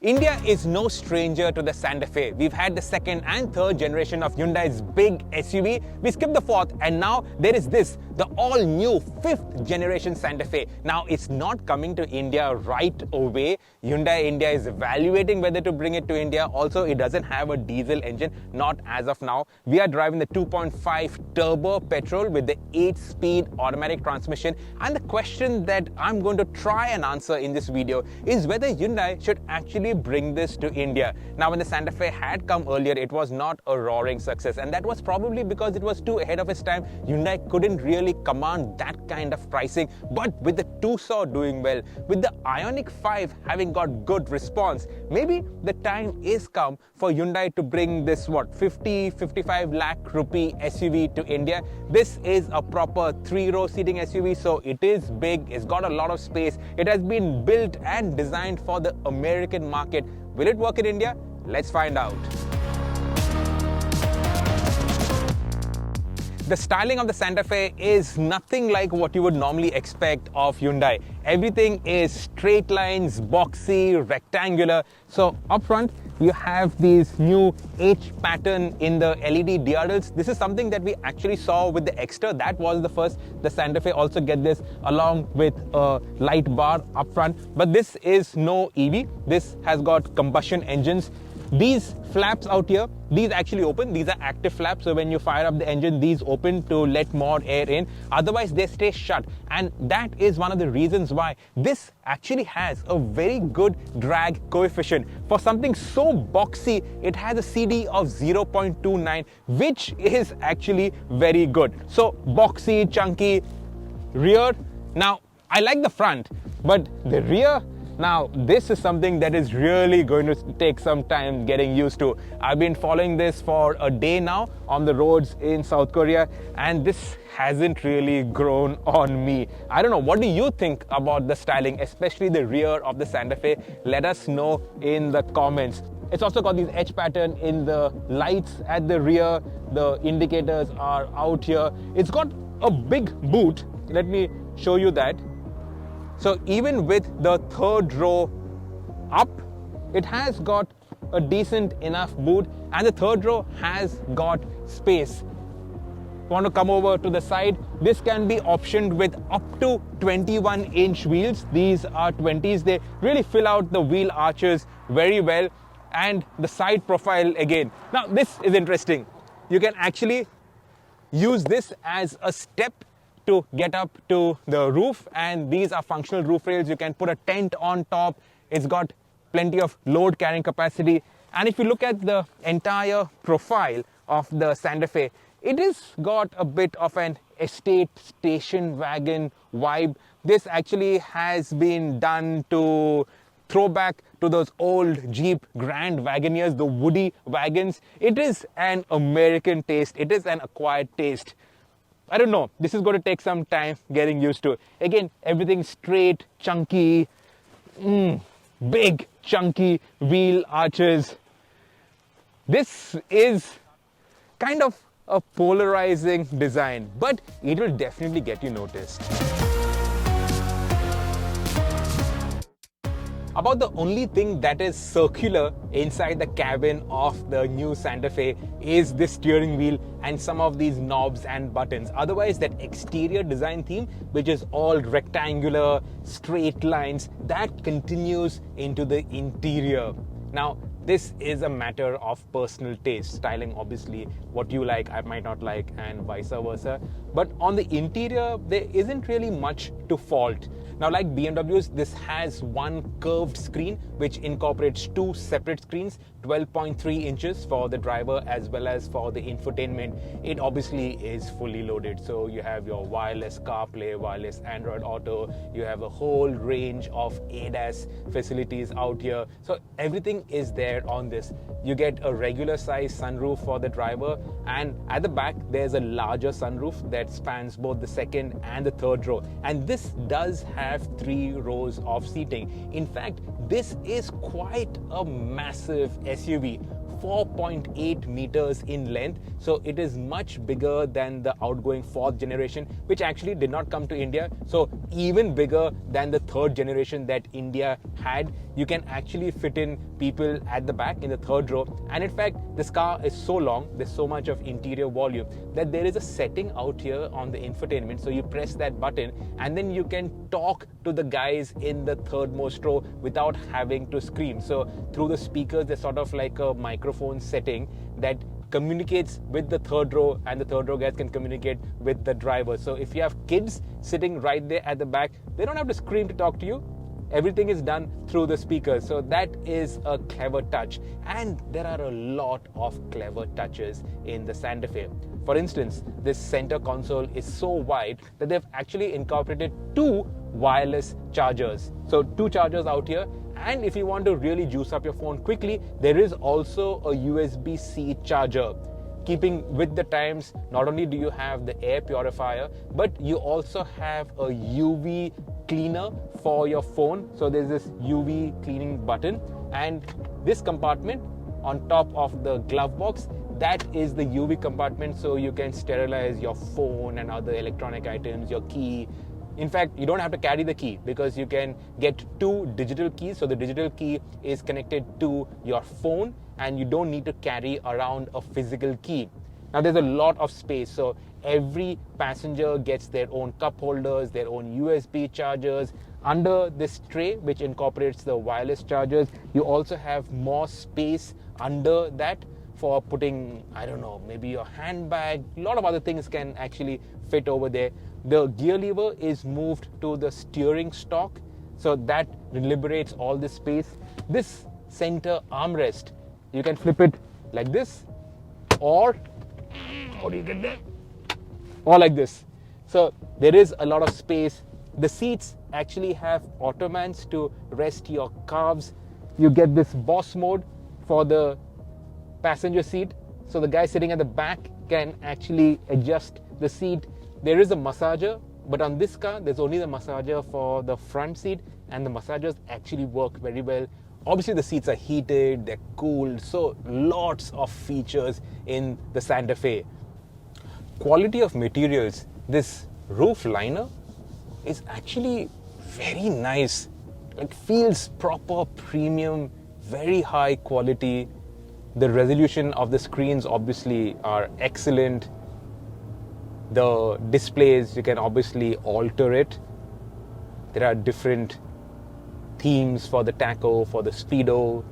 India is no stranger to the Santa Fe. We've had the second and third generation of Hyundai's big SUV. We skipped the fourth, and now there is this, the all-new fifth generation Santa Fe. Now, it's not coming to India right away. Hyundai India is evaluating whether to bring it to India. Also, it doesn't have a diesel engine, not as of now. We are driving the 2.5 turbo petrol with the 8-speed automatic transmission. And the question that I'm going to try and answer in this video is whether Hyundai should actually bring this to India. Now, when the Santa Fe had come earlier, it was not a roaring success, and that was probably because it was too ahead of its time. Hyundai couldn't really command that kind of pricing, but with the Tucson doing well, with the Ioniq 5 having got good response, maybe the time is come for Hyundai to bring this 55 lakh rupee SUV to India. This is a proper 3-row seating SUV, so it is big, it's got a lot of space, it has been built and designed for the American market. Will it work in India? Let's find out. The styling of the Santa Fe is nothing like what you would normally expect of Hyundai. Everything is straight lines, boxy, rectangular. So up front, you have these new H pattern in the LED dials. This is something that we actually saw with the Exter. That was the first. The Santa Fe also get this along with a light bar up front. But this is no EV. This has got combustion engines. These flaps out here, these actually open. These are active flaps, so when you fire up the engine, these open to let more air in. Otherwise, they stay shut, and that is one of the reasons why this actually has a very good drag coefficient. For something so boxy, it has a CD of 0.29, which is actually very good. So boxy, chunky, rear. Now, I like the front, but the rear, now, this is something that is really going to take some time getting used to. I've been following this for a day now on the roads in South Korea, and this hasn't really grown on me. I don't know, what do you think about the styling, especially the rear of the Santa Fe? Let us know in the comments. It's also got these edge pattern in the lights at the rear. The indicators are out here. It's got a big boot. Let me show you that. So even with the third row up, it has got a decent enough boot, and the third row has got space. Want to come over to the side? This can be optioned with up to 21-inch wheels. These are 20s. They really fill out the wheel arches very well, and the side profile again. Now this is interesting. You can actually use this as a step to get up to the roof, and these are functional roof rails. You can put a tent on top. It's got plenty of load carrying capacity. And if you look at the entire profile of the Santa Fe, it has got a bit of an estate station wagon vibe. This actually has been done to throw back to those old Jeep Grand Wagoneers, the woody wagons. It is an American taste. It is an acquired taste. I don't know, this is going to take some time getting used to. Again, everything straight, chunky, big, chunky wheel arches. This is kind of a polarizing design, but it will definitely get you noticed. About the only thing that is circular inside the cabin of the new Santa Fe is this steering wheel and some of these knobs and buttons. Otherwise, that exterior design theme, which is all rectangular, straight lines, that continues into the interior. Now, this is a matter of personal taste. Styling, obviously, what you like, I might not like, and vice versa. But on the interior, there isn't really much to fault. Now, like BMWs, this has one curved screen which incorporates two separate screens, 12.3 inches for the driver as well as for the infotainment. It obviously is fully loaded. So you have your wireless CarPlay, wireless Android Auto, you have a whole range of ADAS facilities out here. So everything is there on this. You get a regular size sunroof for the driver, and at the back there's a larger sunroof that spans both the second and the third row. And this does have 3 rows of seating. In fact, this is quite a massive SUV. 4.8 meters in length. So it is much bigger than the outgoing 4th generation, which actually did not come to India. So even bigger than the 3rd generation that India had. You can actually fit in people at the back in the 3rd row. And in fact, this car is so long, there's so much of interior volume that there is a setting out here on the infotainment. So you press that button and then you can talk to the guys in the 3rd most row without having to scream. So through the speakers, there's sort of like a microphone setting that communicates with the 3rd row, and the 3rd row guys can communicate with the driver. So if you have kids sitting right there at the back, they don't have to scream to talk to you. Everything is done through the speakers. So that is a clever touch. And there are a lot of clever touches in the Santa Fe. For instance, this center console is so wide that they've actually incorporated 2 wireless chargers. So 2 chargers out here. And if you want to really juice up your phone quickly, there is also a USB-C charger. Keeping with the times, not only do you have the air purifier, but you also have a UV cleaner for your phone. So there's this UV cleaning button, and this compartment on top of the glove box, that is the UV compartment, so you can sterilize your phone and other electronic items, your key. In fact, you don't have to carry the key because you can get 2 digital keys. So the digital key is connected to your phone and you don't need to carry around a physical key. Now there's a lot of space. So every passenger gets their own cup holders, their own USB chargers. Under this tray, which incorporates the wireless chargers, you also have more space under that for putting, I don't know, maybe your handbag. A lot of other things can actually fit over there. The gear lever is moved to the steering stalk, so that liberates all this space. This center armrest, you can flip it like this, or how do you get there? Or like this. So there is a lot of space. The seats actually have ottomans to rest your calves. You get this boss mode for the passenger seat, so the guy sitting at the back can actually adjust the seat. There is a massager, but on this car there's only the massager for the front seat, and the massagers actually work very well. Obviously the seats are heated, they're cooled, so lots of features in the Santa Fe. Quality of materials, this roof liner is actually very nice. It feels proper premium, very high quality. The resolution of the screens obviously are excellent. The displays, you can obviously alter it. There are different themes for the tacho, for the speedo.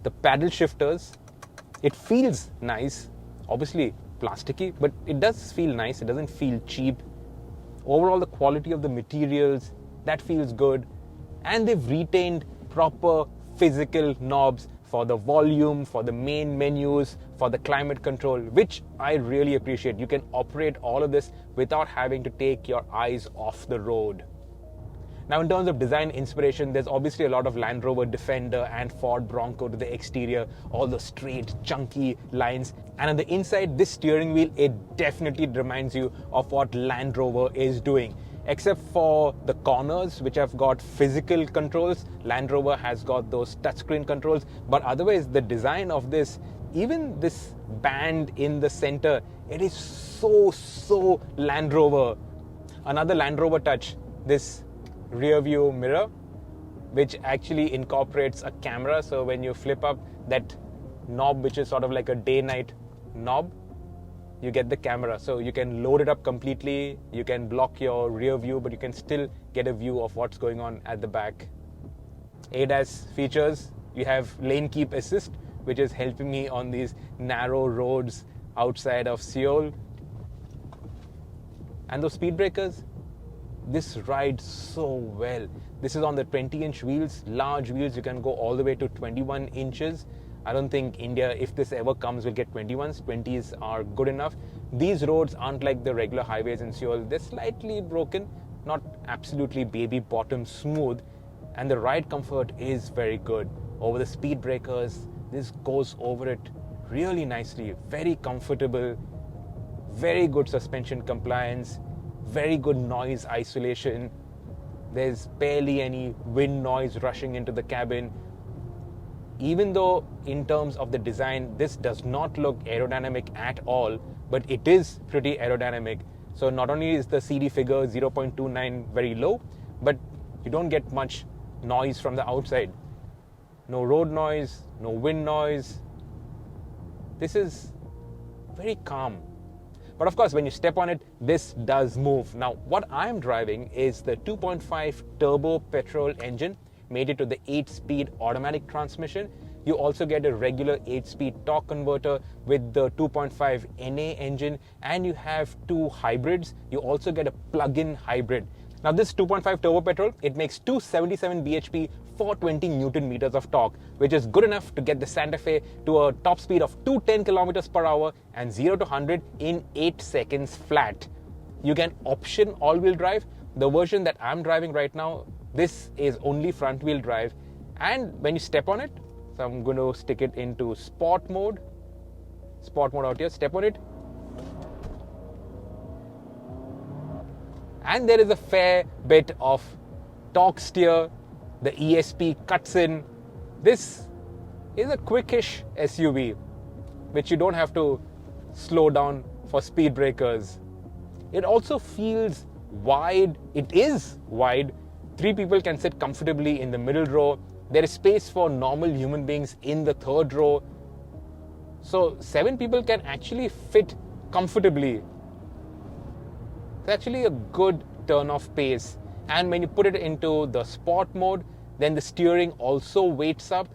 The paddle shifters, it feels nice. Obviously plasticky, but it does feel nice. It doesn't feel cheap. Overall, the quality of the materials, that feels good. And they've retained proper physical knobs for the volume, for the main menus, for the climate control, which I really appreciate. You can operate all of this without having to take your eyes off the road. Now, in terms of design inspiration, there's obviously a lot of Land Rover Defender and Ford Bronco to the exterior, all the straight, chunky lines. And on the inside, this steering wheel, it definitely reminds you of what Land Rover is doing. Except for the corners, which have got physical controls, Land Rover has got those touchscreen controls. But otherwise, the design of this, even this band in the center, it is so Land Rover. Another Land Rover touch, this rear view mirror, which actually incorporates a camera. So when you flip up that knob, which is sort of like a day-night knob, you get the camera. So you can load it up completely. You can block your rear view, but you can still get a view of what's going on at the back. ADAS features, you have lane keep assist, which is helping me on these narrow roads outside of Seoul. And those speed breakers, this rides so well. This is on the 20-inch wheels, large wheels. You can go all the way to 21 inches. I don't think India, if this ever comes, will get 21s. 20s are good enough. These roads aren't like the regular highways in Seoul. They're slightly broken, not absolutely baby bottom smooth. And the ride comfort is very good. Over the speed breakers, this goes over it really nicely. Very comfortable, very good suspension compliance, very good noise isolation. There's barely any wind noise rushing into the cabin. even though in terms of the design, this does not look aerodynamic at all, but it is pretty aerodynamic. So not only is the CD figure 0.29 very low, but you don't get much noise from the outside. No road noise, no wind noise. This is very calm. But of course, when you step on it, this does move. Now, what I'm driving is the 2.5 turbo petrol engine, made it to the 8-speed automatic transmission. You also get a regular 8-speed torque converter with the 2.5 NA engine, and you have two hybrids. You also get a plug-in hybrid. Now this 2.5 turbo petrol, it makes 277 bhp, 420 Newton meters of torque, which is good enough to get the Santa Fe to a top speed of 210 kilometers per hour and 0 to 100 in 8 seconds flat. You can option all-wheel drive. The version that I'm driving right now, this is only front-wheel drive. And when you step on it, so I'm going to stick it into sport mode. Sport mode out here, step on it. And there is a fair bit of torque steer. The ESP cuts in. This is a quickish SUV, which you don't have to slow down for speed breakers. It also feels wide. It is wide. 3 people can sit comfortably in the middle row. There is space for normal human beings in the 3rd row. So 7 people can actually fit comfortably. It's actually a good turn-off pace. And when you put it into the sport mode, then the steering also weights up.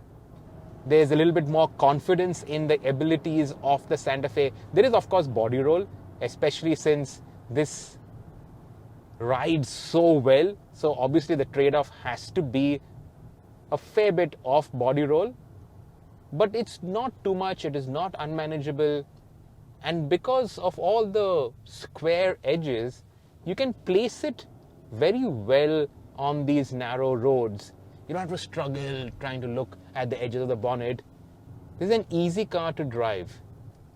There's a little bit more confidence in the abilities of the Santa Fe. There is, of course, body roll, especially since this rides so well. So obviously the trade-off has to be a fair bit of body roll. But it's not too much. It is not unmanageable. And because of all the square edges, you can place it very well on these narrow roads. You don't have to struggle trying to look at the edges of the bonnet. This is an easy car to drive.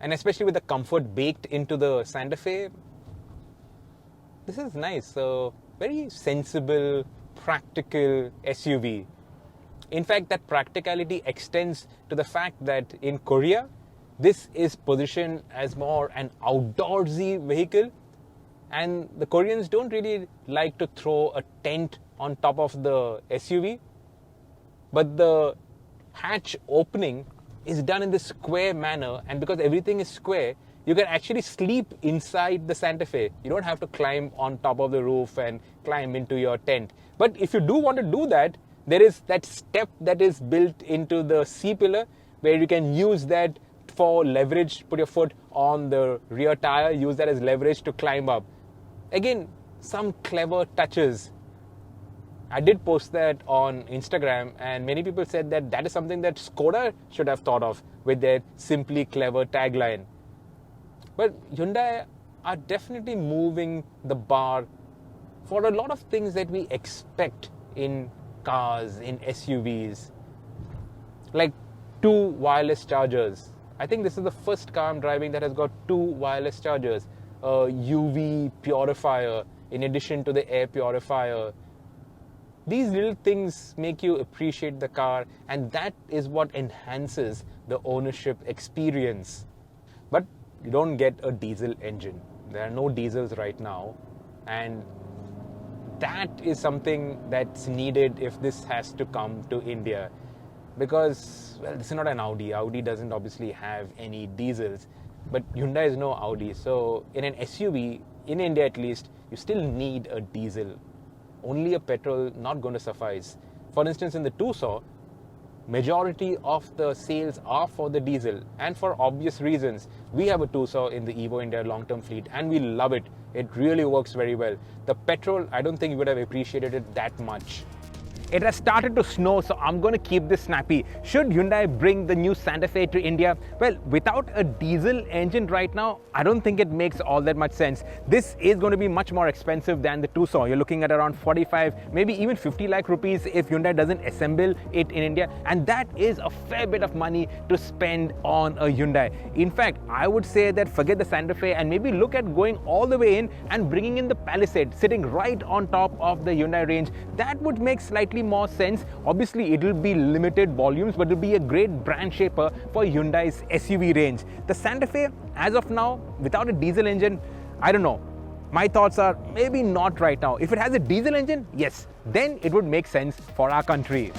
And especially with the comfort baked into the Santa Fe, this is nice. So very sensible, practical SUV. In fact, that practicality extends to the fact that in Korea, this is positioned as more an outdoorsy vehicle. And the Koreans don't really like to throw a tent on top of the SUV. But the hatch opening is done in this square manner. And because everything is square, you can actually sleep inside the Santa Fe. You don't have to climb on top of the roof and climb into your tent. But if you do want to do that, there is that step that is built into the C-pillar where you can use that for leverage, put your foot on the rear tire, use that as leverage to climb up. Again, some clever touches. I did post that on Instagram, and many people said that that is something that Skoda should have thought of with their Simply Clever tagline. But Hyundai are definitely moving the bar for a lot of things that we expect in cars, in SUVs. Like 2 wireless chargers. I think this is the first car I'm driving that has got 2 wireless chargers. A UV purifier in addition to the air purifier. These little things make you appreciate the car, and that is what enhances the ownership experience. But you don't get a diesel engine. There are no diesels right now, and that is something that's needed if this has to come to India. Because, well, this is not an Audi. Audi doesn't obviously have any diesels, but Hyundai is no Audi. So in an SUV, in India at least, you still need a diesel. Only a petrol not going to suffice. For instance, in the Tucson, majority of the sales are for the diesel, and for obvious reasons. We have a Tucson in the Evo India long-term fleet, and we love it. It really works very well. The petrol, I don't think you would have appreciated it that much. It has started to snow, so I'm going to keep this snappy. Should Hyundai bring the new Santa Fe to India? Well, without a diesel engine right now, I don't think it makes all that much sense. This is going to be much more expensive than the Tucson. You're looking at around 45, maybe even 50 lakh rupees if Hyundai doesn't assemble it in India. And that is a fair bit of money to spend on a Hyundai. In fact, I would say that forget the Santa Fe and maybe look at going all the way in and bringing in the Palisade, sitting right on top of the Hyundai range. That would make slightly slightly more sense. Obviously, it will be limited volumes, but it will be a great brand shaper for Hyundai's SUV range. The Santa Fe, as of now, without a diesel engine, I don't know. My thoughts are maybe not right now. If it has a diesel engine, yes, then it would make sense for our country.